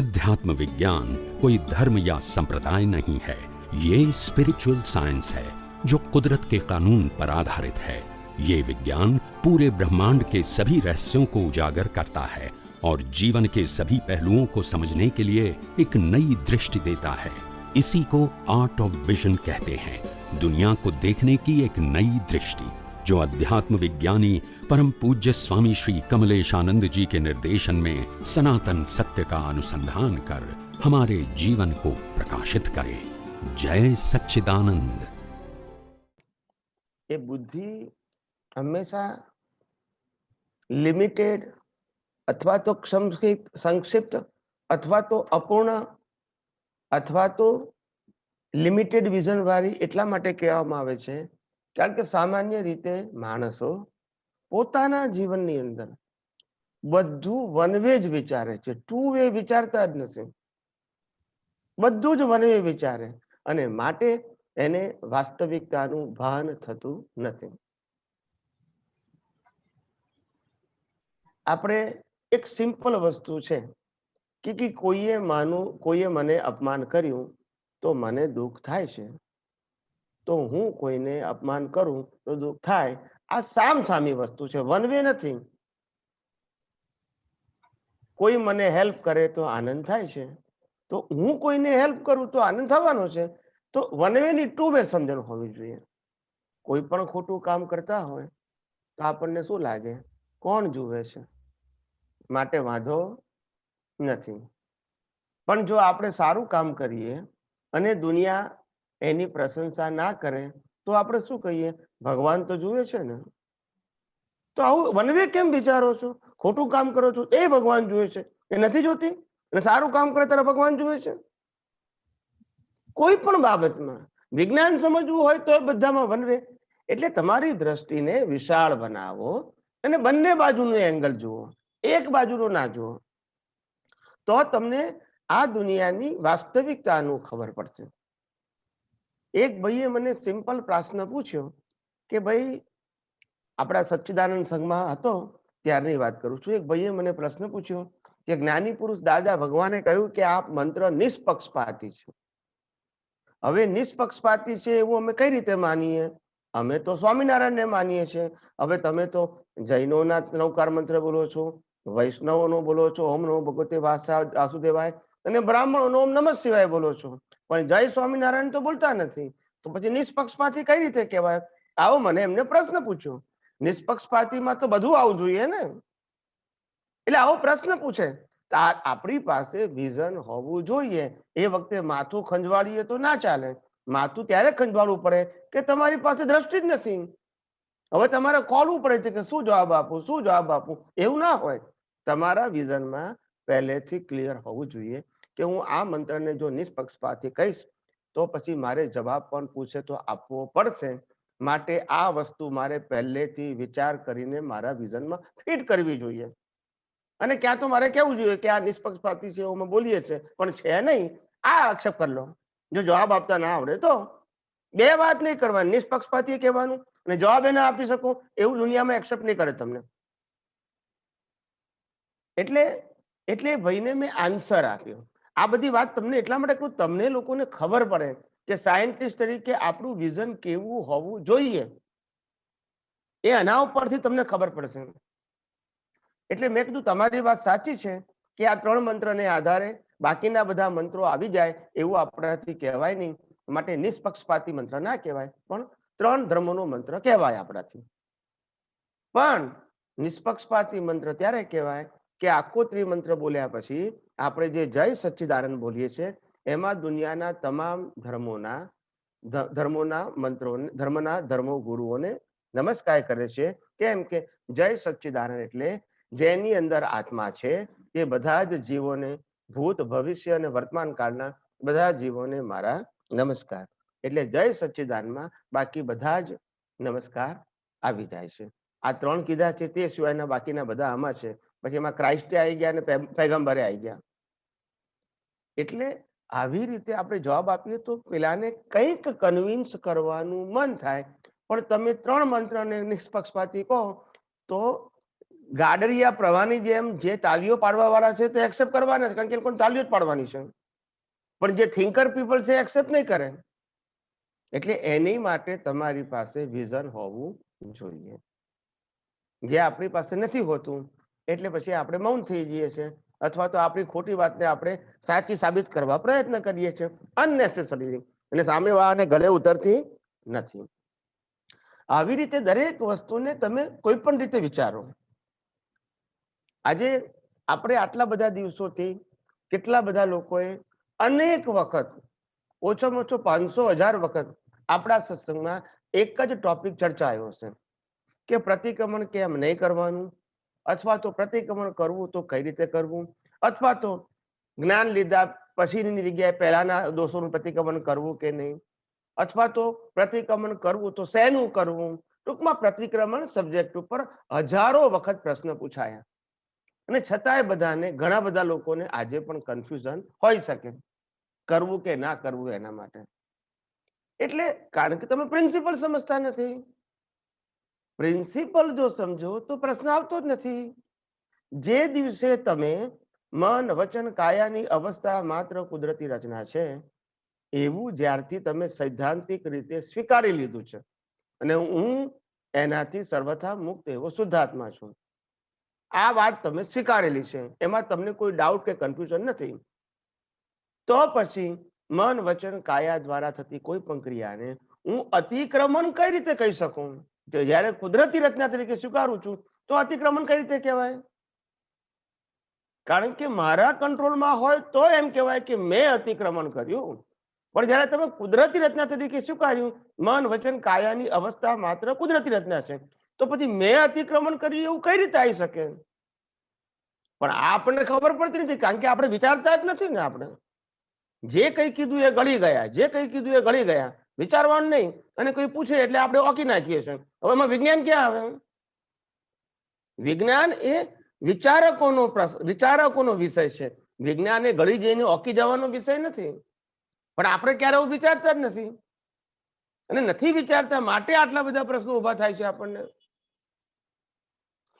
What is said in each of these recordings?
अध्यात्म विज्ञान कोई धर्म या संप्रदाय नहीं है, ये स्पिरिचुअल साइंस है जो कुदरत के कानून पर आधारित है। ये विज्ञान पूरे ब्रह्मांड के सभी रहस्यों को उजागर करता है और जीवन के सभी पहलुओं को समझने के लिए एक नई दृष्टि देता है। इसी को आर्ट ऑफ विजन कहते हैं, दुनिया को देखने की एक नई दृष्टि, जो अध्यात्म विज्ञानी परम पूज्य स्वामी श्री कमलेशानंद जी के निर्देशन में सनातन सत्य का अनुसंधान कर हमारे जीवन को प्रकाशित करे। जय सच्चिदानंद। ये बुद्धि हमेशा लिमिटेड अथवा तो संक्षिप्त अथवा तो अपूर्ण अथवा तो लिमिटेड विजन वाली એટલા માટે કહેવામાં આવે છે કારણ કે સામાન્ય રીતે માણસો પોતાના જીવનની અંદર બધું વન વે જ વિચારે છે, ટુ વે વિચારતા જ નથી, બધું જ વન વે વિચારે અને માટે એને વાસ્તવિકતાનું ભાન થતું નથી। આપણે એક સિમ્પલ વસ્તુ છે કે કોઈએ મને અપમાન કર્યું તો મને દુઃખ થાય છે, તો હું કોઈને અપમાન કરું તો દુઃખ થાય। આ સામસામી વસ્તુ છે, વન વે નથી। કોઈ મને હેલ્પ કરે તો આનંદ થાય છે, તો હું કોઈને હેલ્પ કરું તો આનંદ થવાનો છે। તો વન વે ની ટુ વે સમજણ હોવી જોઈએ। કોઈ પણ ખોટું કામ કરતા હોય તો આપણને શું લાગે, કોણ જુએ છે, માટે વાંધો નથી। પણ જો આપણે સારું કામ કરીએ અને દુનિયા એની પ્રશંસા ના કરે તો આપણે શું કહીએ, ભગવાન તો જુએ છે ને। તો આવું વનવે કેમ વિચારો છો? ખોટું કામ કરો છો એ ભગવાન જુએ છે, એ નથી જોતી? અને સારું કામ કરે ત્યારે ભગવાન જુએ છે। કોઈ પણ બાબતમાં વિજ્ઞાન સમજવું હોય તો બધામાં વનવે। એટલે તમારી દ્રષ્ટિને વિશાળ બનાવો અને બંને બાજુનું એંગલ જુઓ, એક બાજુનું ના જુઓ, તો તમને આ દુનિયાની વાસ્તવિકતાનું ખબર પડશે। એક ભાઈએ મને સિમ્પલ પ્રશ્ન પૂછ્યો કે ભાઈ, આપણા સચ્ચિદાનંદ સંઘમાં હતો ત્યારની વાત કરું છું। એક ભાઈએ મને પ્રશ્ન પૂછ્યો કે જ્ઞાની પુરુષ દાદા ભગવાને કહ્યું કે આ મંત્ર નિષ્પક્ષપાતી છે। હવે નિષ્પક્ષપાતી છે એવું અમે કઈ રીતે માનીએ? અમે તો સ્વામિનારાયણને માનીએ છીએ। હવે તમે તો જૈનોના નવકાર મંત્ર બોલો છો, વૈષ્ણવોનો બોલો છો ઓમ નમો ભગવતે વાસુદેવાય, અને બ્રાહ્મણોનો ઓમ નમઃ શિવાય બોલો છો, પણ જય સ્વામિનારાયણ તો બોલતા નથી। તો પછી નિષ્પક્ષપાતી કઈ રીતે કહેવાય? આવો મને એમને પ્રશ્ન પૂછ્યો। નિષ્પક્ષપાતીમાં તો બધું આવવું જોઈએ ને, એટલે આવો પ્રશ્ન પૂછે તો આપણી પાસે વિઝન હોવું જોઈએ। એ વખતે માથું ખંજવાળીએ તો ના ચાલે। માથું ત્યારે ખંજવાળવું પડે કે તમારી પાસે દ્રષ્ટિ જ નથી। હવે તમારે ખોલવું પડે છે કે શું જવાબ આપું, શું જવાબ આપું, એવું ના હોય। તમારા વિઝનમાં પહેલેથી ક્લિયર હોવું જોઈએ કે હું આ મંત્રને જો નિષ્પક્ષપાતી કહીશ તો પછી મારે જવાબ પણ પૂછે તો આપવો પડશે। માટે આ વસ્તુ મારે પહેલેથી વિચાર કરીને મારા વિઝનમાં ફિટ કરવી જોઈએ। અને ક્યાં તો મારે કેવું જોઈએ કે આ નિષ્પક્ષપાતી છે એવું બોલીએ છે પણ છે નહીં, આ આક્ષેપ કરી લો। જો જવાબ આપતા ના આવડે તો બે વાત નહીં કરવાની, નિષ્પક્ષપાતી કહેવાનું અને જવાબ એ ના આપી શકો એવું દુનિયામાં એક્સેપ્ટ નહીં કરે તમને। એટલે ભાઈને મેં આન્સર આપ્યો। આ બધી વાત તમને એટલા માટે કહું, તમને લોકોને ખબર પડે કે સાયન્ટિસ્ટ તરીકે આપણું વિઝન કેવું હોવું જોઈએ, એ આના ઉપરથી તમને ખબર પડશે। એટલે મેં કીધું તમારી વાત સાચી છે કે આ ત્રણ મંત્રને આધારે બાકીના બધા મંત્રો આવી જાય એવું આપણાથી કહેવાય નહીં। માટે નિષ્પક્ષપાતી મંત્ર ના કહેવાય, પણ ત્રણ ધર્મનો મંત્ર કહેવાય આપણાથી। પણ નિષ્પક્ષપાતી મંત્ર ત્યારે કહેવાય કે આખો ત્રિમંત્ર બોલ્યા પછી આપણે જે જય સચ્ચિદાનંદ બોલીએ છીએ એમાં દુનિયાના તમામ ધર્મો ગુરુઓને નમસ્કાર કરે છે। કેમ કે જય સચ્ચિદાનંદ એટલે જેની અંદર આત્મા છે તે બધા જ જીવોને, ભૂત ભવિષ્ય અને વર્તમાન કાળના બધા જીવોને મારા નમસ્કાર। એટલે જય સચ્ચિદાનંદમાં બાકી બધા જ નમસ્કાર આવી જાય છે। આ ત્રણ કીધા છે તે સિવાયના બાકીના બધા આમાં છે। પછી એમાં ક્રાઇસ્ટે આવી ગયા અને પૈગંબરે આવી ગયા। એટલે આવી રીતે આપણે જવાબ આપીએ તો પેલાને કંઈક કન્વિન્સ કરવાનું મન થાય, પણ તમે ત્રણ મંત્રને નિષ્પક્ષપાતી કહો તો ગાડરિયા પ્રવાહની જેમ જે તાલીઓ પાડવા વાળા છે તો એક્સેપ્ટ કરવાના છે, કારણ કે એ લોકોને તાલીઓ જ પાડવાની છે, પણ જે થિંકર પીપલ છે એક્સેપ્ટ નહીં કરે. એટલે એની માટે તમારી પાસે વિઝન હોવું જોઈએ, જે આપણી પાસે નથી હોતું એટલે પછી આપણે મૌન થઈ જઈએ છીએ, અથવા તો આપણી ખોટી વાતને આપણે સાચી સાબિત કરવા પ્રયત્ન કરીએ છીએ અનનેસેસરી, અને સામેવાળાને ગળે ઉતરતી નથી. આવી રીતે દરેક વસ્તુને તમે કોઈ પણ રીતે વિચારો. આજે આપણે આટલા બધા દિવસોથી કેટલા બધા લોકોએ અનેક વખત, ઓછામાં ઓછો 500,000 વખત આપણા સત્સંગમાં એક જ ટોપિક ચર્ચાયો છે કે પ્રતિક્રમણ કેમ નહીં કરવાનું, અથવા તો પ્રતિક્રમણ કરવું તો કઈ રીતે કરવું, અથવા તો જ્ઞાન લીધા પછીની જગ્યાએ પહેલાના દોષોનું પ્રતિક્રમણ કરવું કે નહીં, અથવા તો પ્રતિક્રમણ કરવું તો શેનું કરવું. ટૂંકમાં પ્રતિક્રમણ સબ્જેક્ટ ઉપર હજારો વખત પ્રશ્ન પૂછાયા, અને છતાંય બધાને, ઘણા બધા લોકોને આજે પણ કન્ફ્યુઝન હોઈ શકે કરવું કે ના કરવું એના માટે. એટલે કારણ કે તમે પ્રિન્સિપલ સમજતા નથી. પ્રિન્સિપલ જો સમજો તો પ્રશ્ન આવતો જ નથી. જે દિવસે તમે મન વચન કાયાની અવસ્થા માત્ર કુદરતી રચના છે એવું જ્યારથી તમે સૈદ્ધાંતિક રીતે સ્વીકારી લીધું છે, અને હું એનાથી સર્વથા મુક્ત એવો શુદ્ધાત્મા છું, આ વાત તમે સ્વીકારેલી છે, એમાં તમને કોઈ ડાઉટ કે કન્ફ્યુઝન નથી, તો પછી મન વચન કાયા દ્વારા થતી કોઈ પણ ક્રિયાને હું અતિક્રમણ કઈ રીતે કહી શકું? જયારે કુદરતી રચના તરીકે સ્વીકારું છું તો અતિક્રમણ કઈ રીતે કહેવાય? કારણ કે મારા કંટ્રોલમાં હોય તો એમ કહેવાય કે મેં અતિક્રમણ કર્યું, પણ જયારે તમે કુદરતી રચના તરીકે સ્વીકાર્યું, મન વચન કાયાની અવસ્થા માત્ર કુદરતી રચના છે, તો પછી મેં અતિક્રમણ કર્યું એવું કઈ રીતે આવી શકે? પણ આપણને ખબર પડતી નથી, કારણ કે આપણે વિચારતા જ નથી ને. આપણે જે કઈ કીધું એ ગળી ગયા, જે કઈ કીધું એ ગળી ગયા, વિચારવાનું નહીં, અને કોઈ પૂછે એટલે આપણે ઓકી નાખીએ છીએ. હવે એમાં વિજ્ઞાન ક્યાં આવે? વિજ્ઞાન એ વિચારકોનો વિષય છે. વિજ્ઞાન એ ગળી જઈને ઓકી જવાનો વિષય નથી, પણ આપણે ક્યારે એવું વિચારતા જ નથી, અને નથી વિચારતા માટે આટલા બધા પ્રશ્નો ઉભા થાય છે આપણને.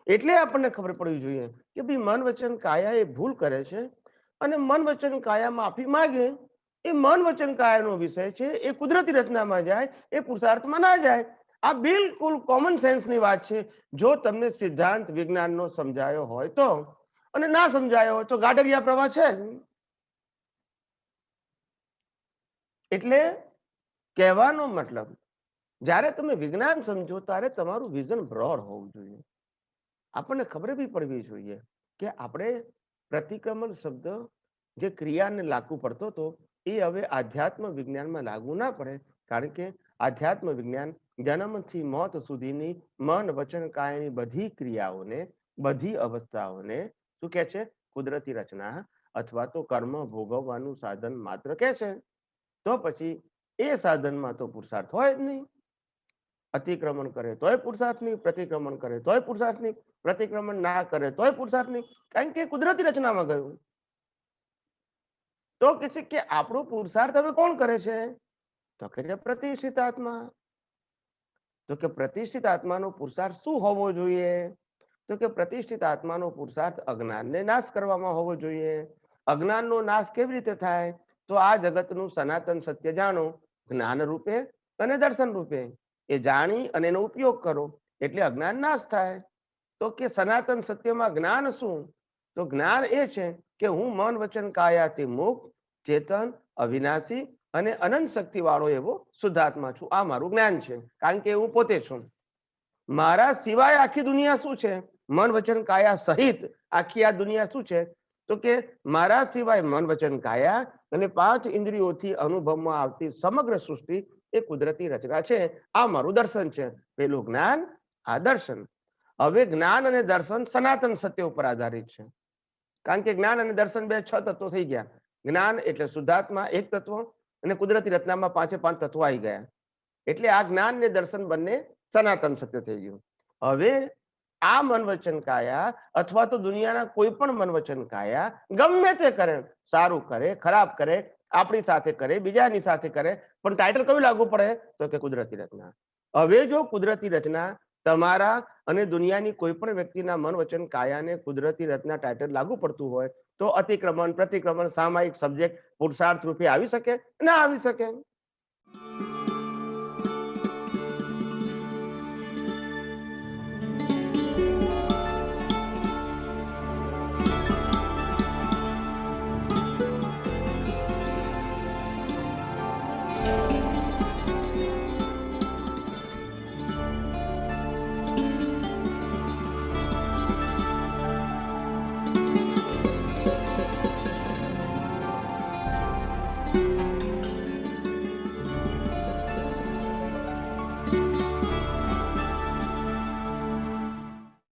એટલે આપણને ખબર પડવી જોઈએ કે ભાઈ મન વચન કાયા એ ભૂલ કરે છે, અને મન વચન કાયા માફી માંગે, એ મન વચન કાયાનો વિષય છે, એ કુદરતી રચનામાં જાય, એ પુરુષાર્થમાં ના જાય. આ બિલકુલ કોમન સેન્સની વાત છે, જો તમને સિદ્ધાંત વિજ્ઞાનનો સમજાયો હોય તો, અને ના સમજાયો હોય તો ગાડરિયા પ્રવાહ છે. એટલે કહેવાનો મતલબ, જ્યારે તમે વિજ્ઞાન સમજો ત્યારે તમારું વિઝન બ્રોડ હોવું જોઈએ. આપણને ખબર બી પડવી જોઈએ કે આપણે પ્રતિક્રમણ શબ્દ જે ક્રિયાને લાગુ પડતો હતો એ હવે આધ્યાત્મ વિજ્ઞાનમાં લાગુ ના પડે, કારણ કે આધ્યાત્મ વિજ્ઞાન જન્મથી મોત સુધીની મન વચન કાયાની બધી ક્રિયાઓને, બધી અવસ્થાઓને શું કહે છે? કુદરતી રચના અથવા તો કર્મ ભોગવવાનું સાધન માત્ર કહે છે. તો પછી એ સાધનમાં તો પુરુષાર્થ હોય જ નહીં. અતિક્રમણ કરે તોય પુરુષાર્થ નહીં, પ્રતિક્રમણ કરે તોય પુરુષાર્થ નહીં, પ્રતિક્રમણ ના કરે તોય પુરુષાર્થ નહીં, કારણ કે કુદરતી રચનામાં ગયું. તો કે છે કે આપણો પુરુષાર્થ હવે કોણ કરે છે? તો કે છે પ્રતિષ્ઠિત આત્મા. તો કે પ્રતિષ્ઠિત આત્માનો પુરુષાર્થ શું હોવો જોઈએ? તો કે પ્રતિષ્ઠિત આત્માનો પુરુષાર્થ અજ્ઞાનને નાશ કરવામાં હોવો જોઈએ. અજ્ઞાનનો નાશ કેવી રીતે થાય? તો આ જગતનું સનાતન સત્ય જાણો, જ્ઞાન રૂપે અને દર્શન રૂપે. એ જાણી અને એનો ઉપયોગ કરો એટલે અજ્ઞાન નાશ થાય. તો કે સનાતન સત્યમાં જ્ઞાન શું? તો જ્ઞાન એ છે કે હું મન વચન કાયાથી મુક્ત, ચેતન, અવિનાશી અને અનંત શક્તિ વાળો એવો શુદ્ધાત્મા છું. આ મારું જ્ઞાન છે, કારણ કે હું પોતે છું. મારા સિવાય આખી દુનિયા શું છે? મન વચન કાયા સહિત આખી આ દુનિયા શું છે? તો કે મારા સિવાય મન વચન કાયા અને 5 ઇન્દ્રિયોથી અનુભવમાં આવતી સમગ્ર સૃષ્ટિ એ કુદરતી રચના છે. આ મારું દર્શન છે. પેલું જ્ઞાન, આ દર્શન. હવે જ્ઞાન અને દર્શન સનાતન સત્ય ઉપર આધારિત છે, કારણ કે જ્ઞાન અને દર્શન બે 6 તત્વો થઈ ગયા. જ્ઞાન એટલે શુદ્ધાત્મા એક તત્વ, અને કુદરતી રચનામાં 5 તત્વો આવી ગયા. એટલે આ જ્ઞાન ને દર્શન બંને સનાતન સત્ય થઈ ગયું. હવે આ મન વચન કાયા અથવા તો દુનિયાના કોઈ પણ મન વચન કાયા ગમે તે કરે, સારું કરે, ખરાબ કરે, આપણી સાથે કરે, બીજાની સાથે કરે, પણ ટાઇટલ કયું લાગુ પડે? તો કે કુદરતી રચના. હવે જો કુદરતી રચના તમારા અને દુનિયાની કોઈ પણ વ્યક્તિના મન વચન કાયાને કુદરતી રચના ટાઇટલ લાગુ પડતું હોય તો અતિક્રમણ પ્રતિક્રમણ સામાયિક સબ્જેક્ટ પુરુષાર્થ રૂપે આવી શકે ના આવી શકે.